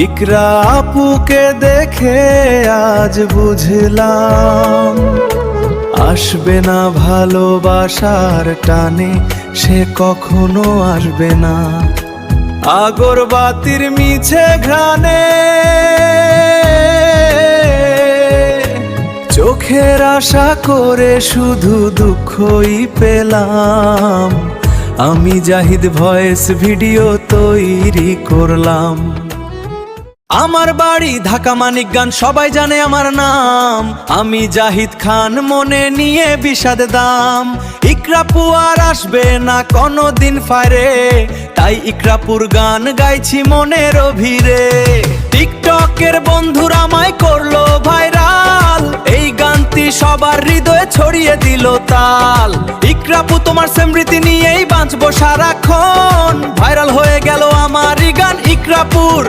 ইকরা আপুকে দেখে আজ বুঝলাম, আসবে না ভালোবাসার টানে, সে কখনো আসবে না। আগরবাতির মিছে ঘ্রাণে চোখের আশা করে শুধু দুঃখই পেলাম। আমি জাহিদ ভয়েস ভিডিও তৈরি করলাম। আমার বাড়ি ঢাকা মানিকগঞ্জ, সবাই জানে আমার নাম। আমি জাহিদ খান, মনে নিয়ে বিষাদ দাম। ইকরাপু আর আসবে না কোনোদিন ফারে, তাই ইকরাপুর গান গাইছি মনের অভিরে। টিকটকের বন্ধুরা আমায় করলো ভাইরাল, এই গানটি সবার হৃদয়ে ছড়িয়ে দিল তাল। ইকরাপু তোমার স্মৃতি নিয়েই বাঁচবো সারাক্ষণ, ভাইরাল হয়ে গেল আমারই গান ইকরাপুর।